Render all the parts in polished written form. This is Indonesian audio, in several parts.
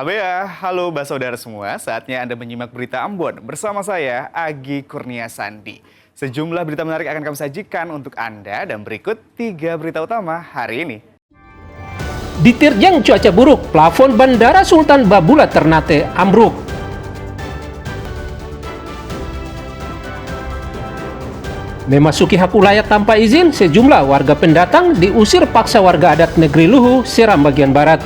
Habea, halo saudara semua. Saatnya Anda menyimak berita Ambon bersama saya, Agi Kurnia Sandi. Sejumlah berita menarik akan kami sajikan untuk Anda dan berikut 3 berita utama hari ini. Diterjang cuaca buruk, plafon Bandara Sultan Babula Ternate ambruk. Memasuki hak wilayah tanpa izin, sejumlah warga pendatang diusir paksa warga adat negeri Luhu, Seram bagian barat.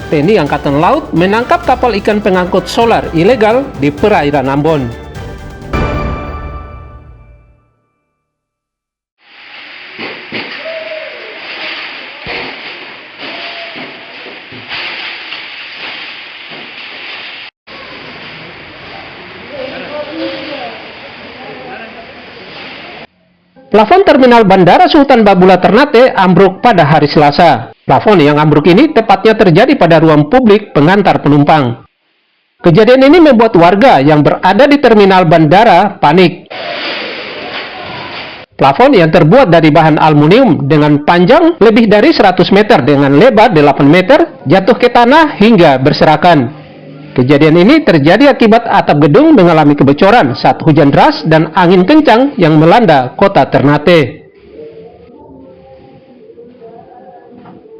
TNI Angkatan Laut menangkap kapal ikan pengangkut solar ilegal di perairan Ambon. Plafon terminal Bandara Sultan Babula Ternate ambruk pada hari Selasa. Plafon yang ambruk ini tepatnya terjadi pada ruang publik pengantar penumpang. Kejadian ini membuat warga yang berada di terminal bandara panik. Plafon yang terbuat dari bahan aluminium dengan panjang lebih dari 100 meter dengan lebar 8 meter jatuh ke tanah hingga berserakan. Kejadian ini terjadi akibat atap gedung mengalami kebocoran saat hujan deras dan angin kencang yang melanda kota Ternate.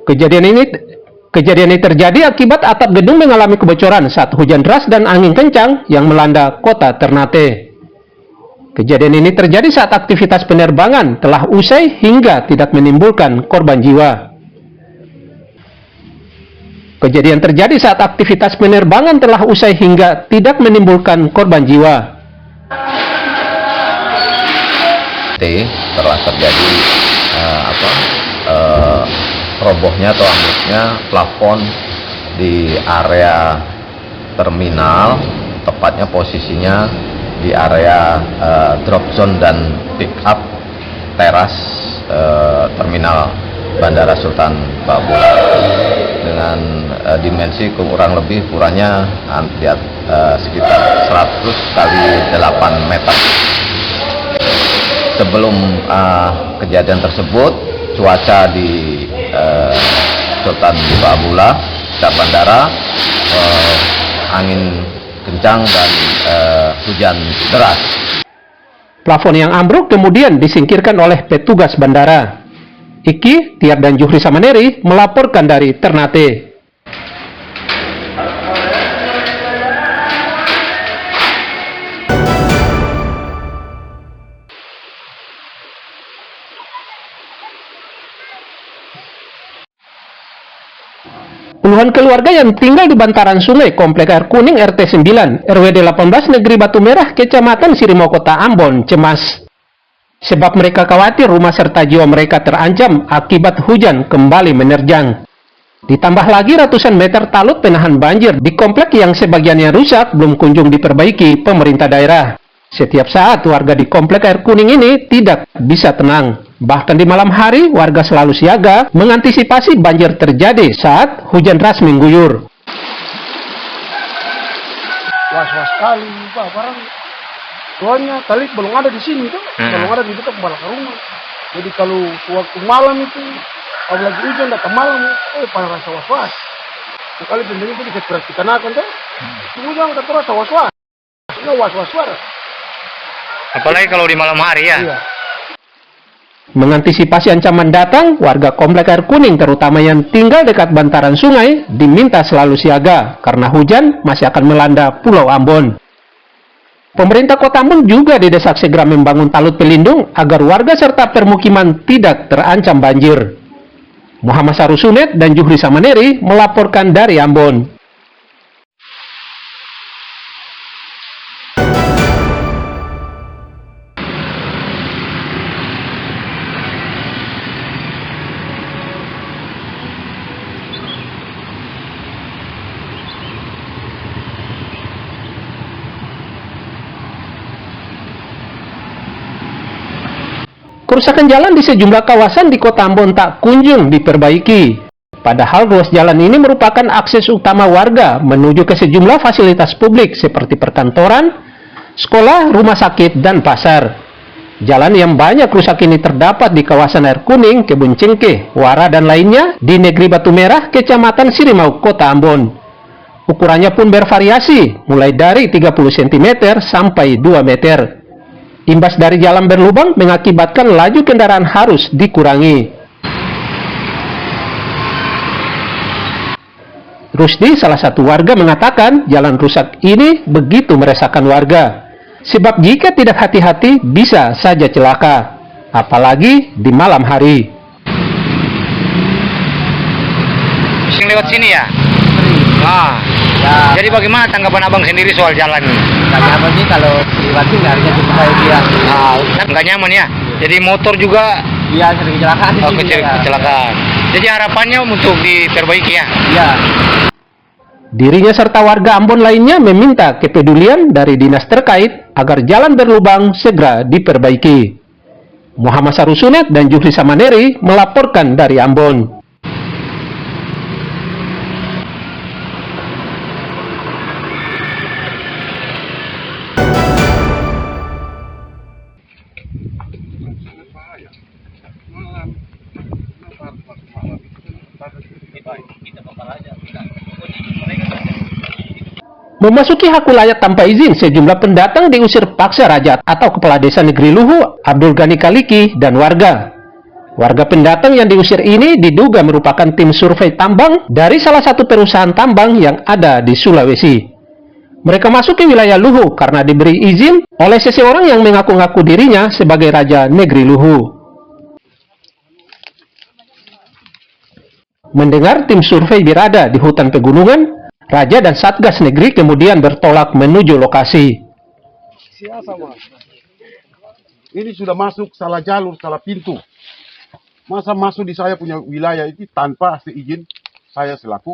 Kejadian ini terjadi akibat atap gedung mengalami kebocoran saat hujan deras dan angin kencang yang melanda kota Ternate. Kejadian ini terjadi saat aktivitas penerbangan telah usai hingga tidak menimbulkan korban jiwa. Kejadian terjadi saat aktivitas penerbangan telah usai hingga tidak menimbulkan korban jiwa. Telah terjadi robohnya atau ambruknya plafon di area terminal, tepatnya posisinya di area drop zone dan pick up teras terminal Bandara Sultan Babula dengan dimensi kurang lebih ukurannya sekitar 100 kali 8 meter. Sebelum kejadian tersebut, cuaca di Sultan Babula, bandara, angin kencang dan hujan deras. Plafon yang ambruk kemudian disingkirkan oleh petugas bandara. Iki, Tiar dan Juhri Samaneri melaporkan dari Ternate. Puluhan keluarga yang tinggal di bantaran sungai Komplek Air Kuning RT 9 RWD 18 Negeri Batu Merah Kecamatan Sirimo Kota Ambon cemas. Sebab mereka khawatir rumah serta jiwa mereka terancam akibat hujan kembali menerjang. Ditambah lagi ratusan meter talut penahan banjir di komplek yang sebagiannya rusak belum kunjung diperbaiki pemerintah daerah. Setiap saat warga di Komplek Air Kuning ini tidak bisa tenang. Bahkan di malam hari warga selalu siaga mengantisipasi banjir terjadi saat hujan deras mengguyur. Was-was kali, Pak, barang. Soalnya kali belum ada di sini tuh, belum ada di dekat belakang rumah. Jadi kalau waktu malam itu, kalau lagi hujan datang malam, pada rasa was-was. Sekali penting itu bisa perhatikan akan tuh, hujan kata rasa was-was. Ini was-was suara. Apalagi kalau di malam hari ya. Iya. Mengantisipasi ancaman datang, warga Komplek Air Kuning terutama yang tinggal dekat bantaran sungai diminta selalu siaga karena hujan masih akan melanda Pulau Ambon. Pemerintah Kota Ambon juga didesak segera membangun talut pelindung agar warga serta permukiman tidak terancam banjir. Muhammad Sarusunet dan Juhri Samaneri melaporkan dari Ambon. Kerusakan jalan di sejumlah kawasan di Kota Ambon tak kunjung diperbaiki. Padahal ruas jalan ini merupakan akses utama warga menuju ke sejumlah fasilitas publik seperti perkantoran, sekolah, rumah sakit, dan pasar. Jalan yang banyak rusak ini terdapat di kawasan Air Kuning, Kebun Cengkeh, Wara, dan lainnya di Negeri Batu Merah, Kecamatan Sirimau, Kota Ambon. Ukurannya pun bervariasi, mulai dari 30 cm sampai 2 meter. Imbas dari jalan berlubang mengakibatkan laju kendaraan harus dikurangi. Rusdi, salah satu warga, mengatakan jalan rusak ini begitu meresahkan warga. Sebab jika tidak hati-hati bisa saja celaka, apalagi di malam hari. Sering lewat sini ya? Nah, jadi bagaimana tanggapan abang sendiri soal jalan ini? Nggak nyaman sih kalau lewat sini harusnya cukup kayak dia. Nggak nyaman ya? Jadi motor juga Iya, sering kecelakaan di sini. kecelakaan. Jadi harapannya untuk diperbaiki ya? Iya. Dirinya serta warga Ambon lainnya meminta kepedulian dari dinas terkait agar jalan berlubang segera diperbaiki. Muhammad Sarusunet dan Juhri Samaneri melaporkan dari Ambon. Memasuki hak wilayah tanpa izin, sejumlah pendatang diusir paksa Raja atau Kepala Desa Negeri Luhu, Abdul Ghani Kaliki, dan warga. Warga pendatang yang diusir ini diduga merupakan tim survei tambang dari salah satu perusahaan tambang yang ada di Sulawesi. Mereka masuk ke wilayah Luhu karena diberi izin oleh seseorang yang mengaku-ngaku dirinya sebagai Raja Negeri Luhu. Mendengar tim survei berada di hutan pegunungan, Raja dan Satgas Negeri kemudian bertolak menuju lokasi. Siapa mas? Ini sudah masuk salah jalur, salah pintu. Masa masuk di saya punya wilayah itu tanpa seizin saya selaku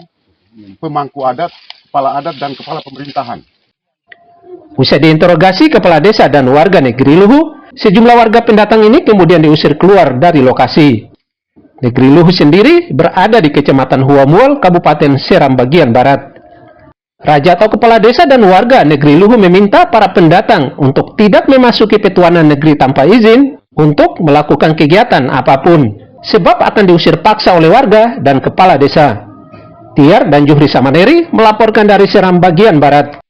pemangku adat, kepala adat, dan kepala pemerintahan. Usai diinterogasi Kepala Desa dan warga Negeri Luhu, sejumlah warga pendatang ini kemudian diusir keluar dari lokasi. Negeri Luhu sendiri berada di Kecamatan Huamual, Kabupaten Seram bagian barat. Raja atau Kepala Desa dan warga Negeri Luhu meminta para pendatang untuk tidak memasuki petuanan negeri tanpa izin untuk melakukan kegiatan apapun, sebab akan diusir paksa oleh warga dan Kepala Desa. Tiar dan Juhri Samaneri melaporkan dari Seram bagian barat.